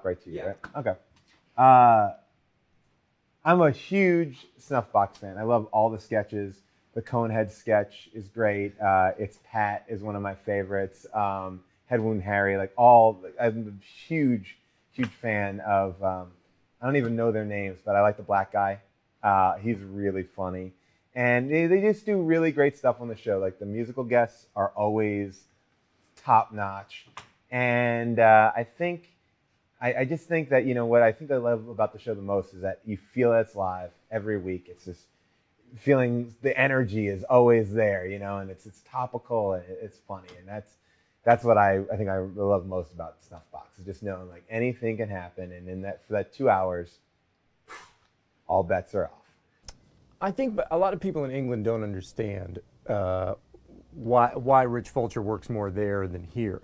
right to you, Yeah. right? Okay. Uh, I'm a huge Snuffbox fan. I love all the sketches. The Conehead sketch is great. It's Pat is one of my favorites. Head Wound Harry, like all. I'm a huge fan of. I don't even know their names, but I like the black guy. He's really funny, and they just do really great stuff on the show. Like the musical guests are always top notch, and I just think that what I think I love about the show the most is that you feel it's live every week. It's just feeling the energy is always there, and it's topical and it's funny, and that's what I think I love most about Snuffbox is just knowing like anything can happen, and in that for that 2 hours, all bets are off. I think a lot of people in England don't understand why Rich Fulcher works more there than here.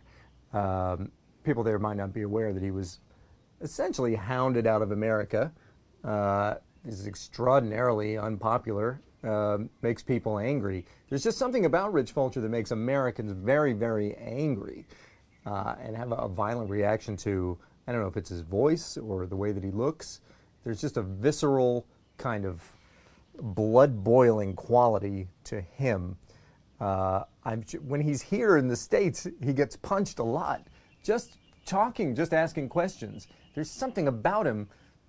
People there might not be aware that he was essentially hounded out of America. Is extraordinarily unpopular, makes people angry. There's just something about Rich Fulcher that makes Americans very, very angry and have a violent reaction to, I don't know if it's his voice or the way that he looks. There's just a visceral kind of blood-boiling quality to him. When he's here in the States, he gets punched a lot. Just talking, just asking questions. There's something about him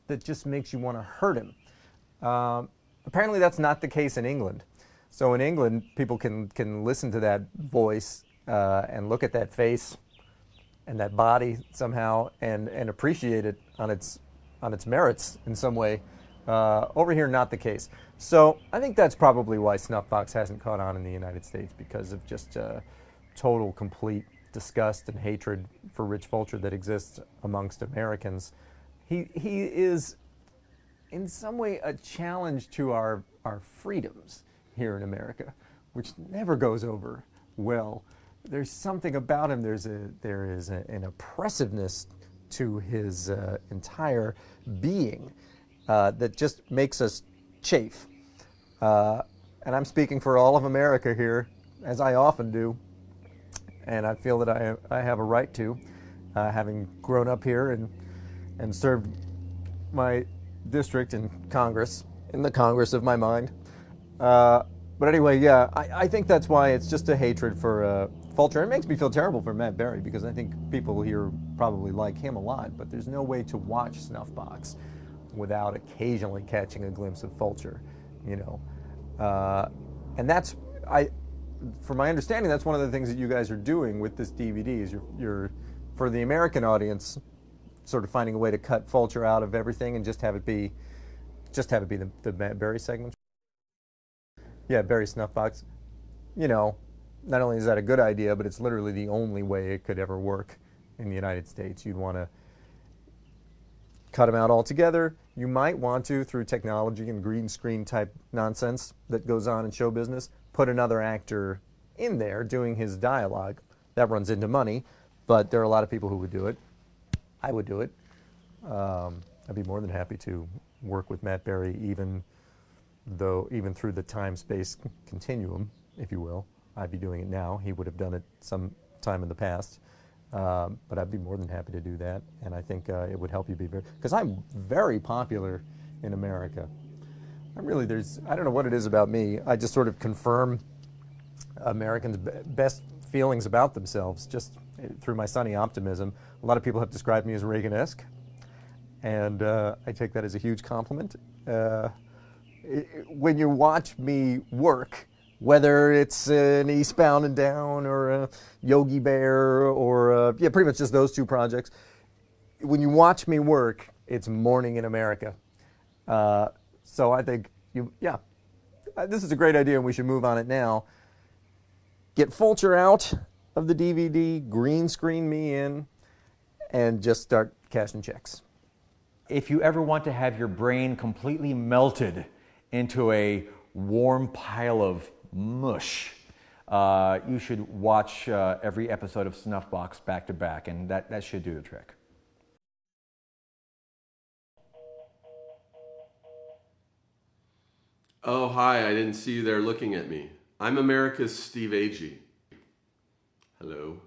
that just makes you want to hurt him. Apparently that's not the case in England. So in England, people can listen to that voice and look at that face and that body somehow and appreciate it on its merits in some way. Over here, not the case. So I think that's probably why Snuffbox hasn't caught on in the United States, because of just total, complete disgust and hatred for Rich Fulcher that exists amongst Americans. He is, in some way, a challenge to our freedoms here in America, which never goes over well. There's something about him. There is an oppressiveness to his entire being that just makes us chafe. And I'm speaking for all of America here, as I often do, and I feel that I have a right to, having grown up here and served my district in Congress, in the Congress of my mind. But anyway, yeah, I think that's why it's just a hatred for Fulcher. It makes me feel terrible for Matt Berry, because I think people here probably like him a lot, but there's no way to watch Snuffbox without occasionally catching a glimpse of Fulcher, and that's, from my understanding, that's one of the things that you guys are doing with this DVD. Is you're for the American audience, sort of finding a way to cut Fulcher out of everything and just have it be the Matt Berry segment. Yeah, Berry Snuffbox. Not only is that a good idea, but it's literally the only way it could ever work in the United States. You'd want to cut them out altogether. You might want to, through technology and green screen type nonsense that goes on in show business, put another actor in there doing his dialogue. That runs into money, but there are a lot of people who would do it. I would do it. I'd be more than happy to work with Matt Berry, even through the time-space continuum, if you will. I'd be doing it now. He would have done it some time in the past. But I'd be more than happy to do that, and I think it would help you be because I'm very popular in America. I don't know what it is about me. I just sort of confirm Americans' best feelings about themselves just through my sunny optimism. A lot of people have described me as Reagan-esque, and I take that as a huge compliment. When you watch me work, whether it's an Eastbound and Down or a Yogi Bear or pretty much just those two projects. When you watch me work, it's morning in America. So I think this is a great idea, and we should move on it now. Get Fulcher out of the DVD, green screen me in, and just start cashing checks. If you ever want to have your brain completely melted into a warm pile of mush, you should watch every episode of Snuffbox back to back, and that should do the trick. Oh, hi, I didn't see you there looking at me. I'm America's Steve Agee. Hello.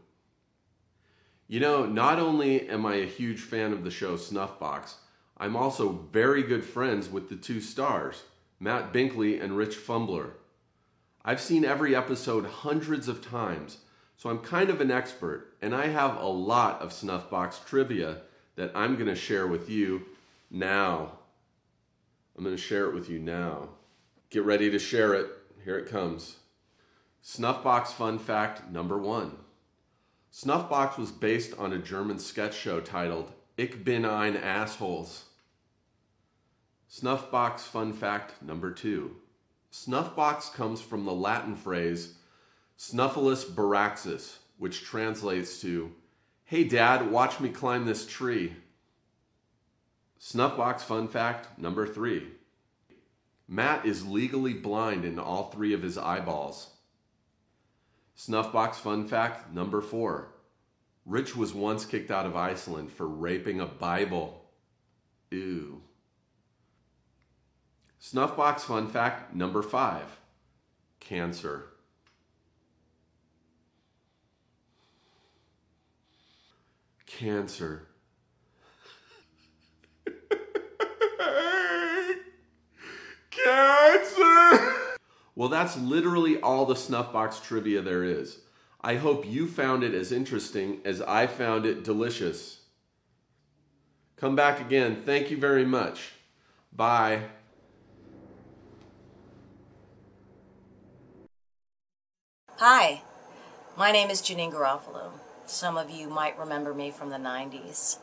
You know, not only am I a huge fan of the show Snuffbox, I'm also very good friends with the two stars, Matt Binkley and Rich Fumbler. I've seen every episode hundreds of times, so I'm kind of an expert, and I have a lot of Snuffbox trivia that I'm going to share with you now. I'm going to share it with you now. Get ready to share it. Here it comes. Snuffbox fun fact number 1. Snuffbox was based on a German sketch show titled Ich bin ein Assholes. Snuffbox fun fact number 2. Snuffbox comes from the Latin phrase Snuffulus Baraxis, which translates to, "Hey Dad, watch me climb this tree." Snuffbox fun fact number 3. Matt is legally blind in all 3 of his eyeballs. Snuffbox fun fact number 4. Rich was once kicked out of Iceland for raping a Bible. Ew. Snuffbox fun fact number 5. Cancer. Cancer. Cancer! Well, that's literally all the Snuffbox trivia there is. I hope you found it as interesting as I found it delicious. Come back again. Thank you very much. Bye. Hi, my name is Janine Garofalo. Some of you might remember me from the 90s.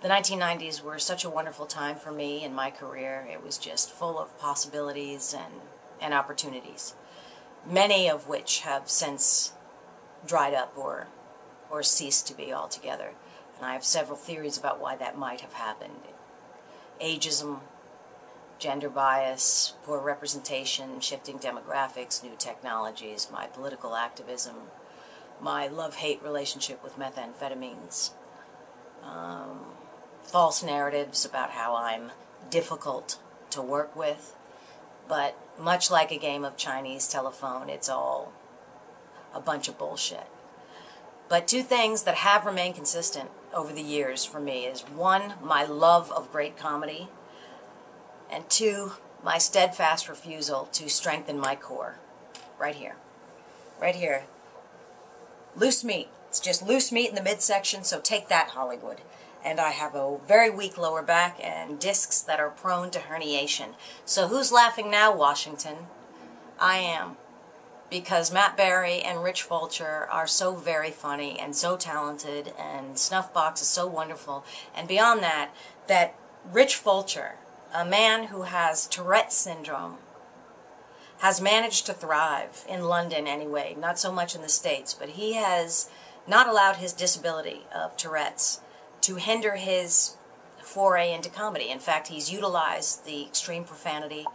The 1990s were such a wonderful time for me in my career. It was just full of possibilities and opportunities, many of which have since dried up or ceased to be altogether. And I have several theories about why that might have happened. Ageism, gender bias, poor representation, shifting demographics, new technologies, my political activism, my love-hate relationship with methamphetamines, false narratives about how I'm difficult to work with. But much like a game of Chinese telephone, it's all a bunch of bullshit. But 2 things that have remained consistent over the years for me is 1, my love of great comedy, and 2, my steadfast refusal to strengthen my core. Right here. Right here. Loose meat. It's just loose meat in the midsection, so take that, Hollywood. And I have a very weak lower back and discs that are prone to herniation. So who's laughing now, Washington? I am. Because Matt Berry and Rich Fulcher are so very funny and so talented, and Snuffbox is so wonderful. And beyond that, that Rich Fulcher, a man who has Tourette's syndrome, has managed to thrive in London anyway, not so much in the States, but he has not allowed his disability of Tourette's to hinder his foray into comedy. In fact, he's utilized the extreme profanity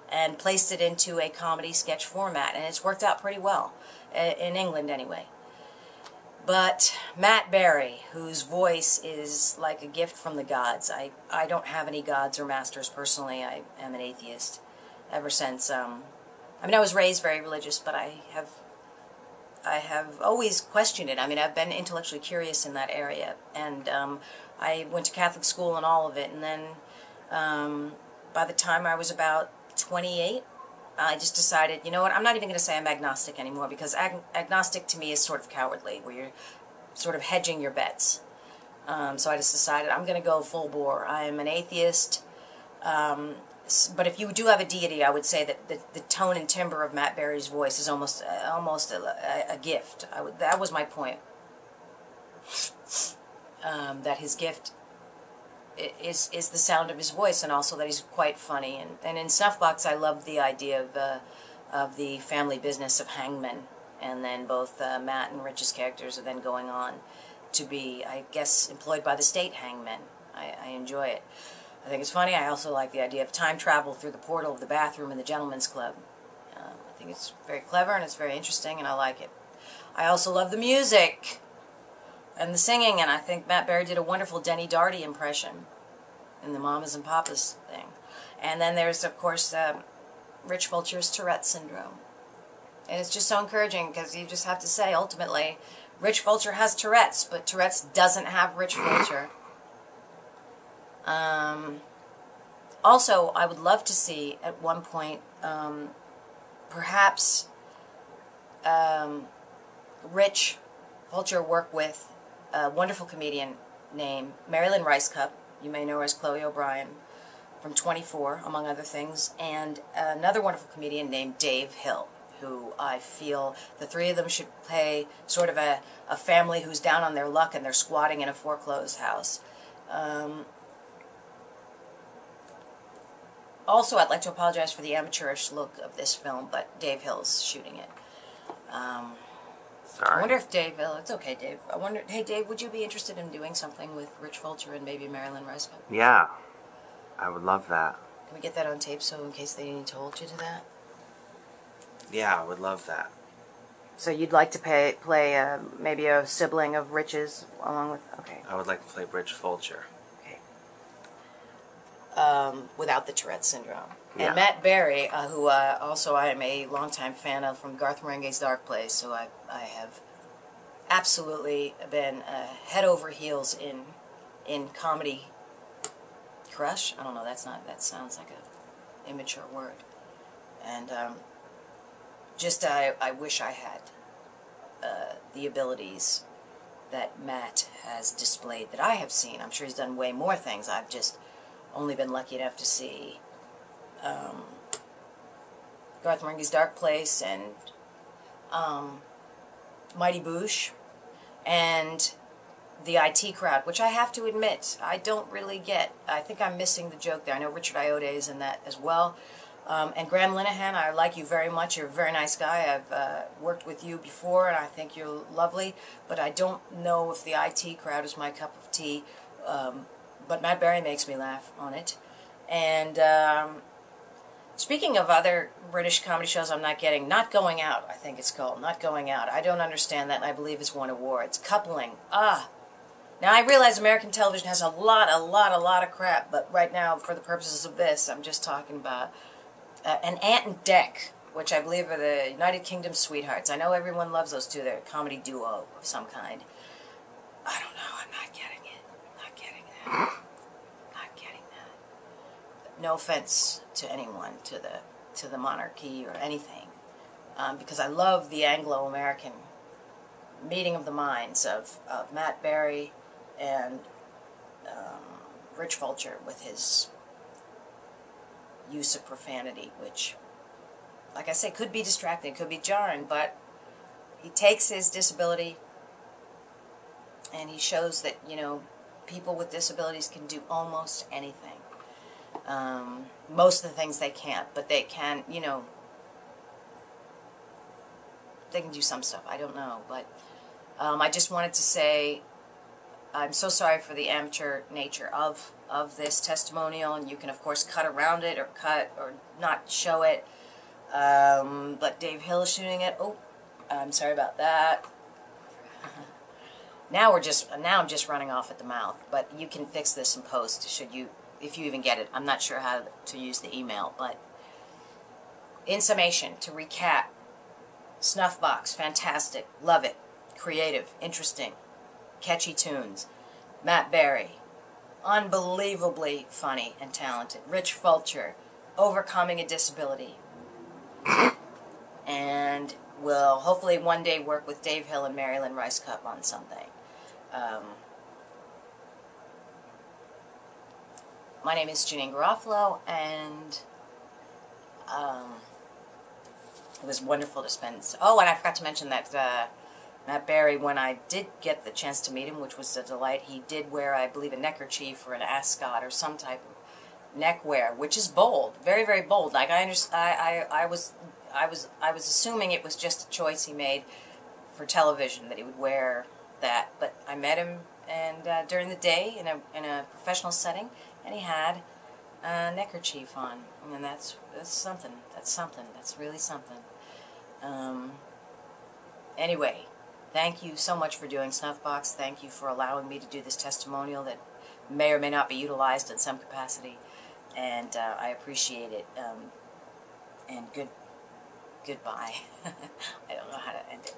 and placed it into a comedy sketch format, and it's worked out pretty well, in England anyway. But Matt Berry, whose voice is like a gift from the gods. I don't have any gods or masters personally. I am an atheist ever since. I was raised very religious, but I have always questioned it. I've been intellectually curious in that area, and I went to Catholic school and all of it, and then by the time I was about 28, I just decided, you know what, I'm not even going to say I'm agnostic anymore, because agnostic to me is sort of cowardly, where you're sort of hedging your bets. So I just decided I'm going to go full bore. I am an atheist, but if you do have a deity, I would say that the tone and timbre of Matt Berry's voice is almost a gift. That was my point. That his gift is the sound of his voice, and also that he's quite funny. And in Snuffbox, I love the idea of the family business of hangmen, and then both Matt and Rich's characters are then going on to be, I guess, employed by the state hangmen. I enjoy it. I think it's funny. I also like the idea of time travel through the portal of the bathroom in the gentleman's club. I think it's very clever and it's very interesting, and I like it. I also love the music and the singing, and I think Matt Berry did a wonderful Denny Darty impression in the Mamas and Papas thing. And then there's, of course, Rich Fulcher's Tourette's syndrome. And it's just so encouraging, because you just have to say, ultimately, Rich Fulcher has Tourette's, but Tourette's doesn't have Rich Fulcher. Also, I would love to see at one point, perhaps Rich Fulcher work with a wonderful comedian named Marilyn Ricecup. You may know her as Chloe O'Brien from 24, among other things, and another wonderful comedian named Dave Hill, who I feel the three of them should play sort of a family who's down on their luck and they're squatting in a foreclosed house. Also, I'd like to apologize for the amateurish look of this film, but Dave Hill's shooting it. Sorry. I wonder if Dave Hill, it's okay, Dave. I wonder, hey, Dave, would you be interested in doing something with Rich Fulcher and maybe Marilyn Ricecup? Yeah, I would love that. Can we get that on tape so in case they need to hold you to that? Yeah, I would love that. So you'd like to play maybe a sibling of Rich's along with, okay. I would like to play Rich Fulcher. Okay. Without the Tourette syndrome. Yeah. And Matt Berry, who also I am a longtime fan of from Garth Marenghi's Dark Place, so I have absolutely been head over heels in comedy crush. I don't know, that sounds like a immature word. And I wish I had the abilities that Matt has displayed that I have seen. I'm sure he's done way more things. I've just only been lucky enough to see Garth Marenghi's Dark Place and Mighty Boosh and the IT Crowd, which I have to admit I don't really get. I think I'm missing the joke there. I know Richard Ayoade is in that as well. And Graham Linehan, I like you very much. You're a very nice guy. I've worked with you before, and I think you're lovely. But I don't know if the IT Crowd is my cup of tea. But Matt Berry makes me laugh on it. And speaking of other British comedy shows I'm not getting, Not Going Out, I think it's called. Not Going Out. I don't understand that, and I believe it's won awards. Coupling. Now, I realize American television has a lot of crap, but right now, for the purposes of this, I'm just talking about an Ant and Dec, which I believe are the United Kingdom sweethearts. I know everyone loves those two. They're a comedy duo of some kind. I don't know. I'm not getting it. Not getting that. Not getting that. No offense to anyone, to the monarchy or anything, because I love the Anglo-American meeting of the minds of Matt Berry and Rich Fulcher with his use of profanity, which, like I say, could be distracting, could be jarring, but he takes his disability and he shows that, people with disabilities can do almost anything. Most of the things they can't, but they can, they can do some stuff. I don't know, but I just wanted to say I'm so sorry for the amateur nature of this testimonial, and you can, of course, cut around it or not show it. But Dave Hill is shooting it. Oh, I'm sorry about that. Now I'm just running off at the mouth. But you can fix this in post if you even get it. I'm not sure how to use the email, but in summation, to recap, Snuffbox, fantastic, love it, creative, interesting, catchy tunes. Matt Berry, unbelievably funny and talented. Rich Fulcher, overcoming a disability. And will hopefully one day work with Dave Hill and Marilyn Ricecup on something. My name is Janine Garofalo, and it was wonderful to spend... Oh, and I forgot to mention that Matt Berry, when I did get the chance to meet him, which was a delight, he did wear, I believe, a neckerchief or an ascot or some type of neckwear, which is bold, very, very bold. Like I was assuming it was just a choice he made for television that he would wear that, but I met him and during the day in a professional setting, and he had a neckerchief on, and that's something. That's something. That's really something. Anyway, thank you so much for doing Snuffbox. Thank you for allowing me to do this testimonial that may or may not be utilized in some capacity, and I appreciate it. And goodbye. I don't know how to end it.